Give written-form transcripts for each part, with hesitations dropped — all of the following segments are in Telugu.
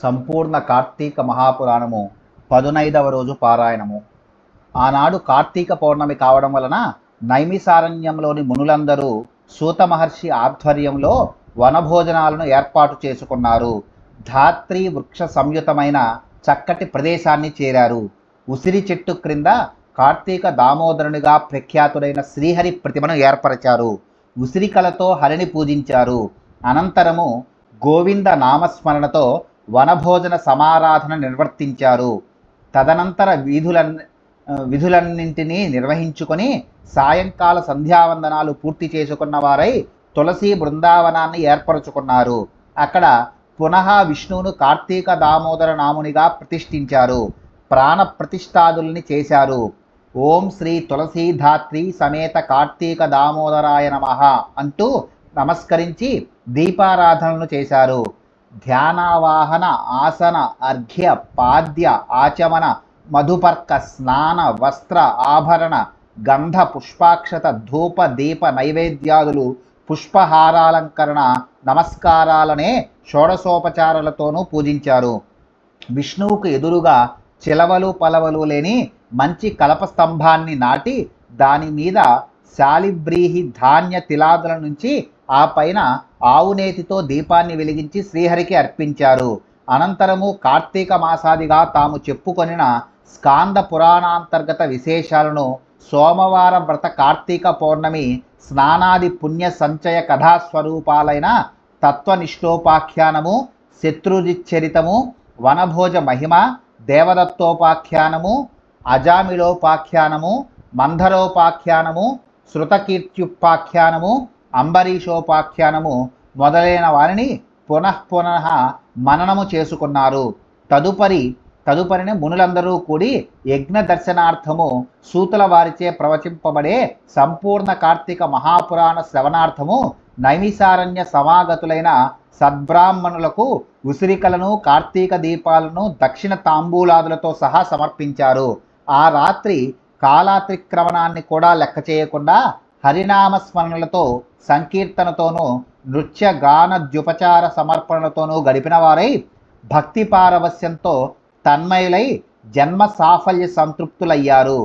సంపూర్ణ కార్తీక మహాపురాణము 15వ రోజు పారాయణము. ఆనాడు కార్తీక పౌర్ణమి కావడం వలన నైమిసారణ్యంలోని మునులందరూ సూత మహర్షి ఆధ్వర్యంలో వనభోజనాలను ఏర్పాటు చేసుకున్నారు. ధాత్రి వృక్ష సంయుతమైన చక్కటి ప్రదేశాన్ని చేరారు. ఉసిరి చెట్టు క్రింద కార్తీక దామోదరునిగా ప్రఖ్యాతుడైన శ్రీహరి ప్రతిమను ఏర్పరిచారు. ఉసిరికలతో హరిని పూజించారు. అనంతరము గోవింద నామస్మరణతో వనభోజన సమారాధన నిర్వర్తించారు. తదనంతర విధులన్నింటినీ నిర్వహించుకొని సాయంకాల సంధ్యావందనాలు పూర్తి చేసుకున్న వారై తులసి బృందావనాన్ని ఏర్పరచుకున్నారు. అక్కడ పునః విష్ణువును కార్తీక దామోదర నామునిగా ప్రతిష్ఠించారు. ప్రాణ ప్రతిష్ఠాదుల్ని చేశారు. ఓం శ్రీ తులసీధాత్రి సమేత కార్తీక దామోదరాయ నమః అంటూ నమస్కరించి దీపారాధనలు చేశారు. ధ్యానావాహన ఆసన అర్ఘ్య పాద్య ఆచమన మధుపర్క స్నాన వస్త్ర ఆభరణ గంధ పుష్పాక్షత ధూప దీప నైవేద్యాదులు పుష్పహారాలంకరణ నమస్కారాలనే షోడశోపచారాలతోనూ పూజించారు. విష్ణువుకు ఎదురుగా చిలవలు పలవలు లేని మంచి కలపస్తంభాన్ని నాటి దాని మీద శాలిబ్రీహి ధాన్య తిలాదుల నుంచి ఆ పైన ఆవునేతితో దీపాన్ని వెలిగించి శ్రీహరికి అర్పించారు. అనంతరము కార్తీక మాసాదిగా తాము చెప్పుకొనిన స్కాంద పురాణాంతర్గత విశేషాలను సోమవార వ్రత కార్తీక పౌర్ణమి స్నానాది పుణ్య సంచయ కథాస్వరూపాలైన తత్వనిష్టోపాఖ్యానము, శత్రుజిచ్చరితము, వనభోజ మహిమ, దేవదత్తోపాఖ్యానము, అజామిలోపాఖ్యానము, మంధరోపాఖ్యానము, శృతకీర్త్యుపాఖ్యానము, అంబరీషోపాఖ్యానము మొదలైన వారిని పునః మననము చేసుకున్నారు. తదుపరిని మునులందరూ కూడి యజ్ఞ దర్శనార్థము సూతుల వారిచే ప్రవచింపబడే సంపూర్ణ కార్తీక మహాపురాణ శ్రవణార్థము నైమిసారణ్య సమాగతులైన సద్బ్రాహ్మణులకు ఉసిరికలను కార్తీక దీపాలను దక్షిణ తాంబూలాదులతో సహా సమర్పించారు. ఆ రాత్రి కాలాత్రిక్రమణాన్ని కూడా లెక్క చేయకుండా హరినామస్మరణలతో సంకీర్తనతోనూ నృత్య గాన ద్యుపచార సమర్పణలతోనూ గడిపిన వారై భక్తి పారవస్యంతో తన్మయులై జన్మ సాఫల్య సంతృప్తులయ్యారు.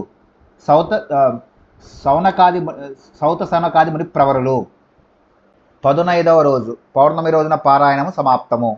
సౌత సనకాది ముని ప్రవరులు. 15వ రోజు పౌర్ణమి రోజున పారాయణము సమాప్తము.